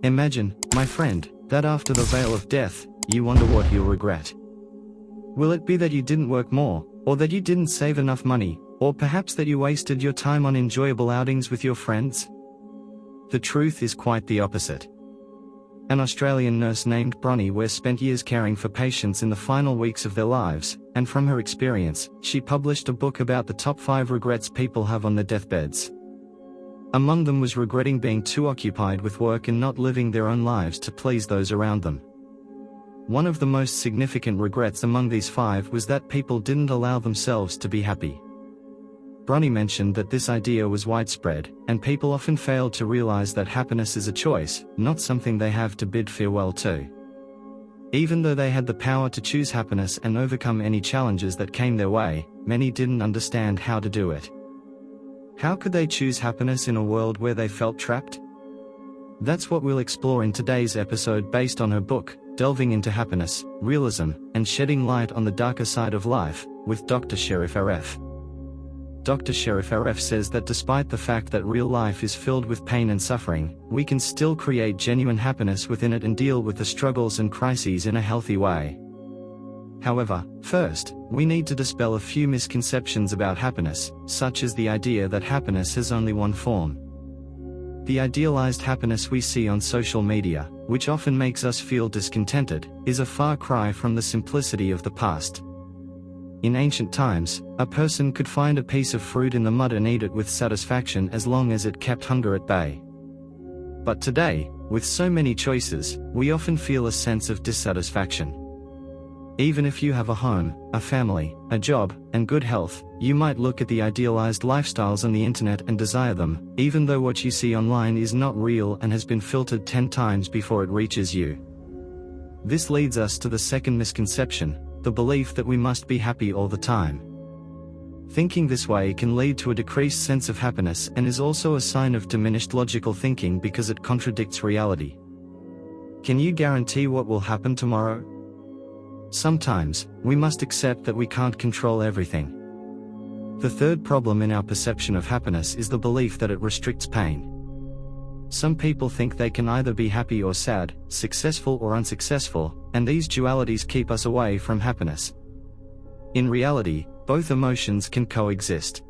Imagine, my friend, that after the veil of death, you wonder what you'll regret. Will it be that you didn't work more, or that you didn't save enough money, or perhaps that you wasted your time on enjoyable outings with your friends? The truth is quite the opposite. An Australian nurse named Bronnie Ware spent years caring for patients in the final weeks of their lives, and from her experience, she published a book about the top 5 regrets people have on their deathbeds. Among them was regretting being too occupied with work and not living their own lives to please those around them. One of the most significant regrets among these 5 was that people didn't allow themselves to be happy. Bronnie mentioned that this idea was widespread, and people often failed to realize that happiness is a choice, not something they have to bid farewell to. Even though they had the power to choose happiness and overcome any challenges that came their way, many didn't understand how to do it. How could they choose happiness in a world where they felt trapped? That's what we'll explore in today's episode based on her book, Delving into Happiness, Realism, and Shedding Light on the Darker Side of Life, with Dr. Sherif Aref. Dr. Sherif Aref says that despite the fact that real life is filled with pain and suffering, we can still create genuine happiness within it and deal with the struggles and crises in a healthy way. However, first, we need to dispel a few misconceptions about happiness, such as the idea that happiness has only one form. The idealized happiness we see on social media, which often makes us feel discontented, is a far cry from the simplicity of the past. In ancient times, a person could find a piece of fruit in the mud and eat it with satisfaction as long as it kept hunger at bay. But today, with so many choices, we often feel a sense of dissatisfaction. Even if you have a home, a family, a job, and good health, you might look at the idealized lifestyles on the internet and desire them, even though what you see online is not real and has been filtered 10 times before it reaches you. This leads us to the second misconception, the belief that we must be happy all the time. Thinking this way can lead to a decreased sense of happiness and is also a sign of diminished logical thinking because it contradicts reality. Can you guarantee what will happen tomorrow? Sometimes, we must accept that we can't control everything. The third problem in our perception of happiness is the belief that it restricts pain. Some people think they can either be happy or sad, successful or unsuccessful, and these dualities keep us away from happiness. In reality, both emotions can coexist.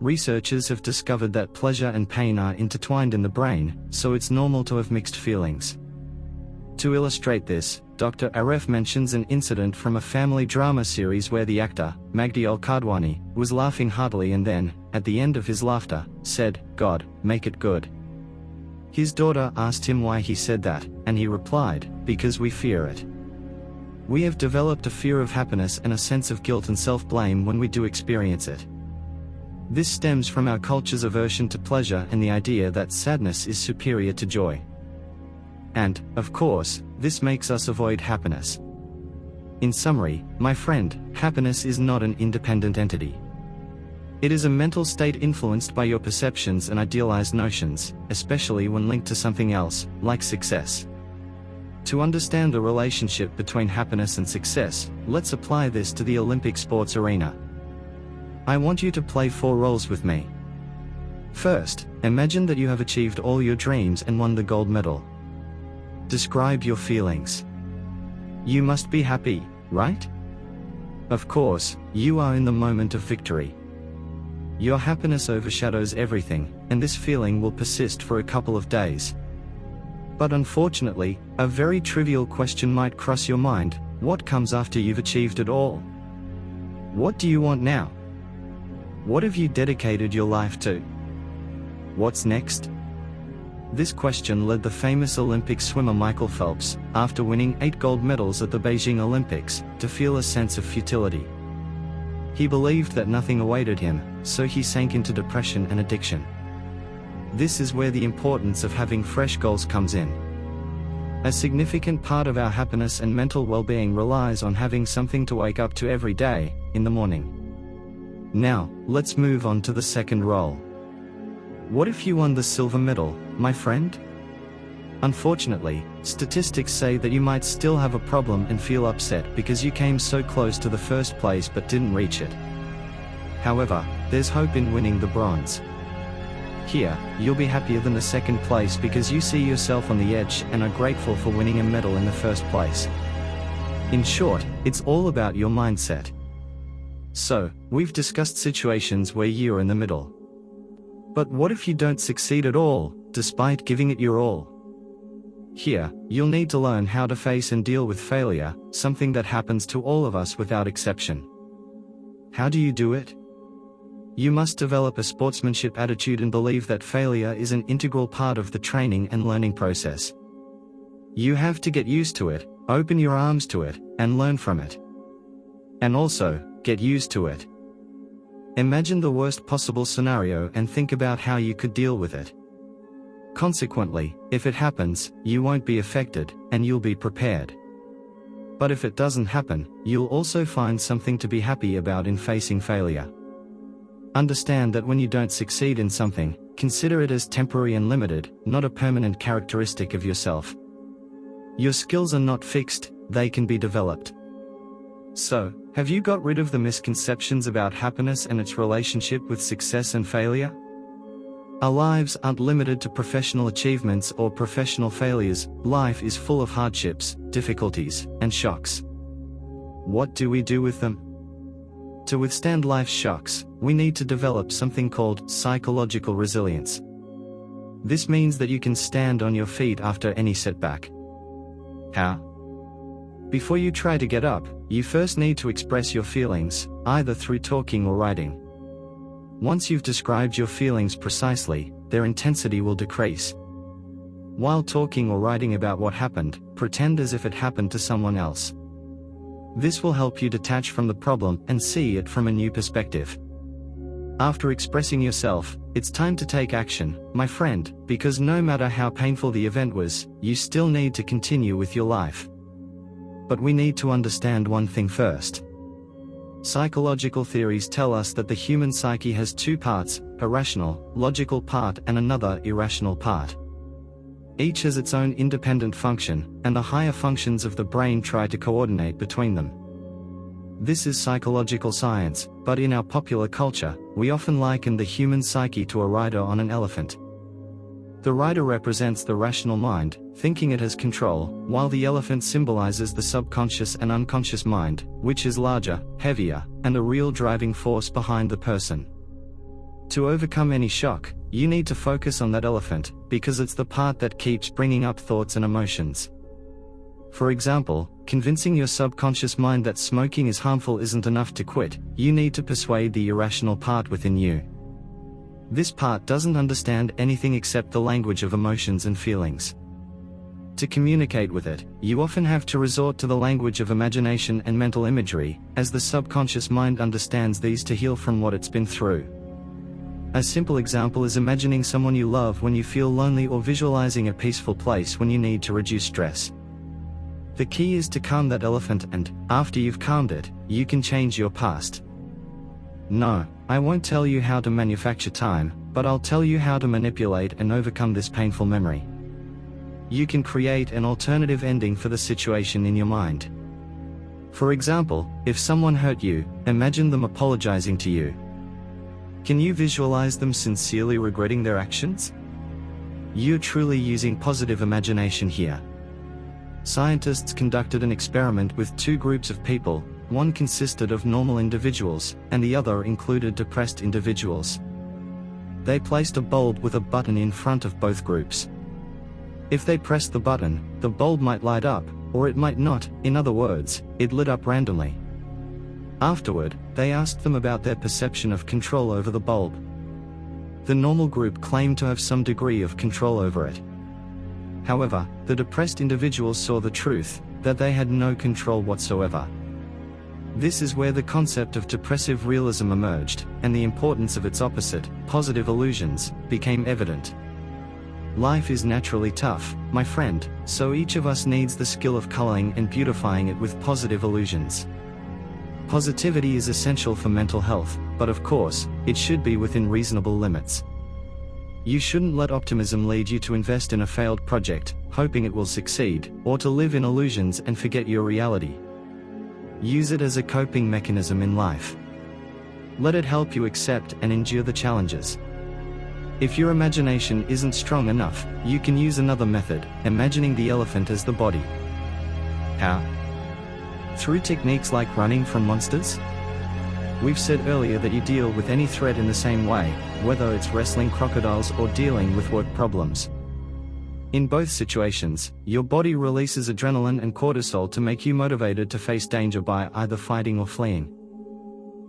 Researchers have discovered that pleasure and pain are intertwined in the brain, so it's normal to have mixed feelings. To illustrate this, Dr. Aref mentions an incident from a family drama series where the actor, Magdi Al-Kadwani, was laughing heartily and then, at the end of his laughter, said, "God, make it good." His daughter asked him why he said that, and he replied, "Because we fear it." We have developed a fear of happiness and a sense of guilt and self-blame when we do experience it. This stems from our culture's aversion to pleasure and the idea that sadness is superior to joy. And, of course, this makes us avoid happiness. In summary, my friend, happiness is not an independent entity. It is a mental state influenced by your perceptions and idealized notions, especially when linked to something else, like success. To understand the relationship between happiness and success, let's apply this to the Olympic sports arena. I want you to play 4 roles with me. First, imagine that you have achieved all your dreams and won the gold medal. Describe your feelings. You must be happy, right? Of course, you are in the moment of victory. Your happiness overshadows everything, and this feeling will persist for a couple of days. But unfortunately, a very trivial question might cross your mind: what comes after you've achieved it all? What do you want now? What have you dedicated your life to? What's next? This question led the famous Olympic swimmer Michael Phelps, after winning 8 gold medals at the Beijing Olympics, to feel a sense of futility. He believed that nothing awaited him, so he sank into depression and addiction. This is where the importance of having fresh goals comes in. A significant part of our happiness and mental well-being relies on having something to wake up to every day, in the morning. Now, let's move on to the second role. What if you won the silver medal, my friend? Unfortunately, statistics say that you might still have a problem and feel upset because you came so close to the first place but didn't reach it. However, there's hope in winning the bronze. Here, you'll be happier than the second place because you see yourself on the edge and are grateful for winning a medal in the first place. In short, it's all about your mindset. So, we've discussed situations where you're in the middle. But what if you don't succeed at all, despite giving it your all? Here, you'll need to learn how to face and deal with failure, something that happens to all of us without exception. How do you do it? You must develop a sportsmanship attitude and believe that failure is an integral part of the training and learning process. You have to get used to it, open your arms to it, and learn from it. And also, get used to it. Imagine the worst possible scenario and think about how you could deal with it. Consequently, if it happens, you won't be affected, and you'll be prepared. But if it doesn't happen, you'll also find something to be happy about in facing failure. Understand that when you don't succeed in something, consider it as temporary and limited, not a permanent characteristic of yourself. Your skills are not fixed, they can be developed. So, have you got rid of the misconceptions about happiness and its relationship with success and failure? Our lives aren't limited to professional achievements or professional failures. Life is full of hardships, difficulties, and shocks. What do we do with them? To withstand life's shocks, we need to develop something called psychological resilience. This means that you can stand on your feet after any setback. How? Before you try to get up, you first need to express your feelings, either through talking or writing. Once you've described your feelings precisely, their intensity will decrease. While talking or writing about what happened, pretend as if it happened to someone else. This will help you detach from the problem and see it from a new perspective. After expressing yourself, it's time to take action, my friend, because no matter how painful the event was, you still need to continue with your life. But we need to understand one thing first. Psychological theories tell us that the human psyche has two parts, a rational, logical part and another irrational part. Each has its own independent function, and the higher functions of the brain try to coordinate between them. This is psychological science, but in our popular culture, we often liken the human psyche to a rider on an elephant. The rider represents the rational mind, thinking it has control, while the elephant symbolizes the subconscious and unconscious mind, which is larger, heavier, and a real driving force behind the person. To overcome any shock, you need to focus on that elephant, because it's the part that keeps bringing up thoughts and emotions. For example, convincing your subconscious mind that smoking is harmful isn't enough to quit. You need to persuade the irrational part within you. This part doesn't understand anything except the language of emotions and feelings. To communicate with it, you often have to resort to the language of imagination and mental imagery, as the subconscious mind understands these to heal from what it's been through. A simple example is imagining someone you love when you feel lonely or visualizing a peaceful place when you need to reduce stress. The key is to calm that elephant, and, after you've calmed it, you can change your past. No, I won't tell you how to manufacture time, but I'll tell you how to manipulate and overcome this painful memory. You can create an alternative ending for the situation in your mind. For example, if someone hurt you, imagine them apologizing to you. Can you visualize them sincerely regretting their actions? You're truly using positive imagination here. Scientists conducted an experiment with two groups of people. One consisted of normal individuals, and the other included depressed individuals. They placed a bulb with a button in front of both groups. If they pressed the button, the bulb might light up, or it might not. In other words, it lit up randomly. Afterward, they asked them about their perception of control over the bulb. The normal group claimed to have some degree of control over it. However, the depressed individuals saw the truth, that they had no control whatsoever. This is where the concept of depressive realism emerged, and the importance of its opposite, positive illusions, became evident. Life is naturally tough, my friend, so each of us needs the skill of coloring and beautifying it with positive illusions. Positivity is essential for mental health, but of course, it should be within reasonable limits. You shouldn't let optimism lead you to invest in a failed project, hoping it will succeed, or to live in illusions and forget your reality. Use it as a coping mechanism in life. Let it help you accept and endure the challenges. If your imagination isn't strong enough, you can use another method, imagining the elephant as the body. How? Through techniques like running from monsters? We've said earlier that you deal with any threat in the same way, whether it's wrestling crocodiles or dealing with work problems. In both situations, your body releases adrenaline and cortisol to make you motivated to face danger by either fighting or fleeing.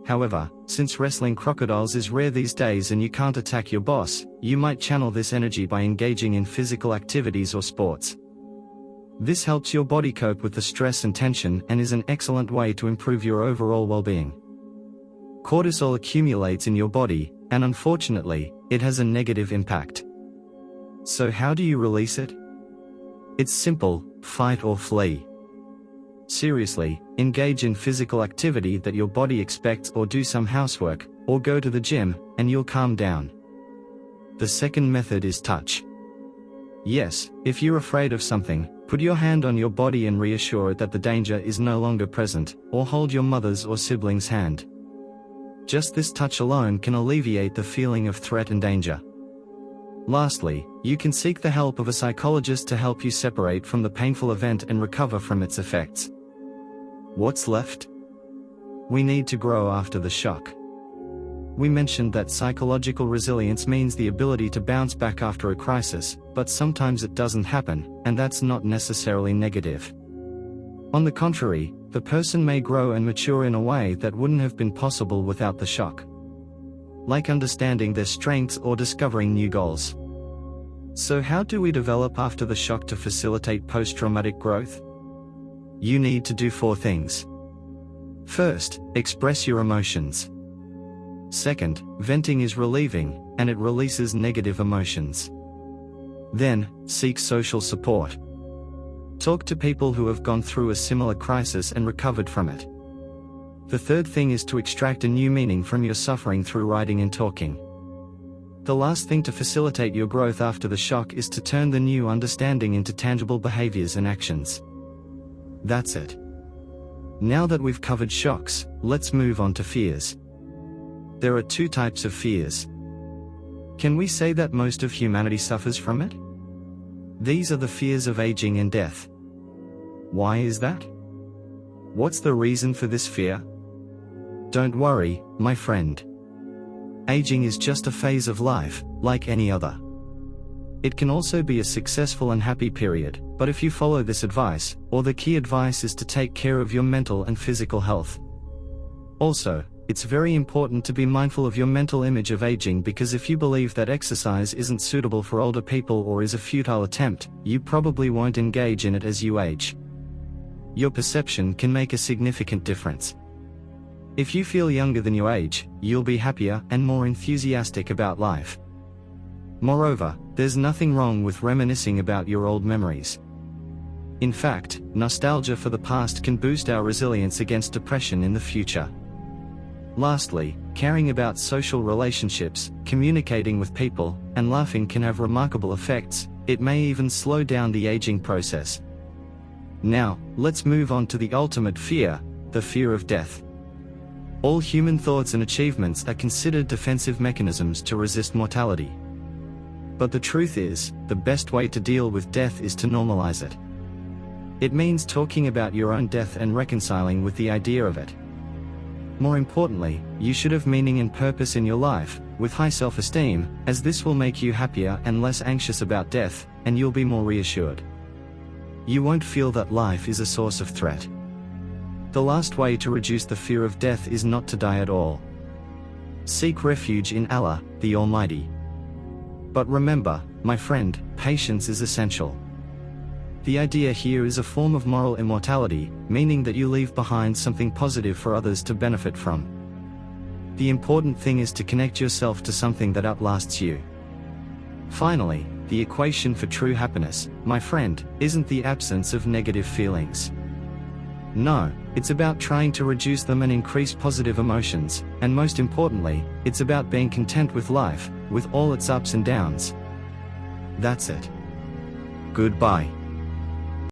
However, since wrestling crocodiles is rare these days and you can't attack your boss, you might channel this energy by engaging in physical activities or sports. This helps your body cope with the stress and tension and is an excellent way to improve your overall well-being. Cortisol accumulates in your body, and unfortunately, it has a negative impact. So how do you release it? It's simple: fight or flee. Seriously, engage in physical activity that your body expects, or do some housework, or go to the gym, and you'll calm down. The second method is touch. Yes, if you're afraid of something, put your hand on your body and reassure it that the danger is no longer present, or hold your mother's or sibling's hand. Just this touch alone can alleviate the feeling of threat and danger. Lastly, you can seek the help of a psychologist to help you separate from the painful event and recover from its effects. What's left? We need to grow after the shock. We mentioned that psychological resilience means the ability to bounce back after a crisis, but sometimes it doesn't happen, and that's not necessarily negative. On the contrary, the person may grow and mature in a way that wouldn't have been possible without the shock. Like understanding their strengths or discovering new goals. So how do we develop after the shock to facilitate post-traumatic growth? You need to do 4 things. First, express your emotions. Second, venting is relieving, and it releases negative emotions. Then, seek social support. Talk to people who have gone through a similar crisis and recovered from it. The third thing is to extract a new meaning from your suffering through writing and talking. The last thing to facilitate your growth after the shock is to turn the new understanding into tangible behaviors and actions. That's it. Now that we've covered shocks, let's move on to fears. There are 2 types of fears. Can we say that most of humanity suffers from it? These are the fears of aging and death. Why is that? What's the reason for this fear? Don't worry, my friend. Aging is just a phase of life, like any other. It can also be a successful and happy period, but if you follow this advice, or the key advice is to take care of your mental and physical health. Also, it's very important to be mindful of your mental image of aging, because if you believe that exercise isn't suitable for older people or is a futile attempt, you probably won't engage in it as you age. Your perception can make a significant difference. If you feel younger than your age, you'll be happier and more enthusiastic about life. Moreover, there's nothing wrong with reminiscing about your old memories. In fact, nostalgia for the past can boost our resilience against depression in the future. Lastly, caring about social relationships, communicating with people, and laughing can have remarkable effects. It may even slow down the aging process. Now, let's move on to the ultimate fear, the fear of death. All human thoughts and achievements are considered defensive mechanisms to resist mortality. But the truth is, the best way to deal with death is to normalize it. It means talking about your own death and reconciling with the idea of it. More importantly, you should have meaning and purpose in your life, with high self-esteem, as this will make you happier and less anxious about death, and you'll be more reassured. You won't feel that life is a source of threat. The last way to reduce the fear of death is not to die at all. Seek refuge in Allah, the Almighty. But remember, my friend, patience is essential. The idea here is a form of moral immortality, meaning that you leave behind something positive for others to benefit from. The important thing is to connect yourself to something that outlasts you. Finally, the equation for true happiness, my friend, isn't the absence of negative feelings. No, it's about trying to reduce them and increase positive emotions, and most importantly, it's about being content with life, with all its ups and downs. That's it. Goodbye.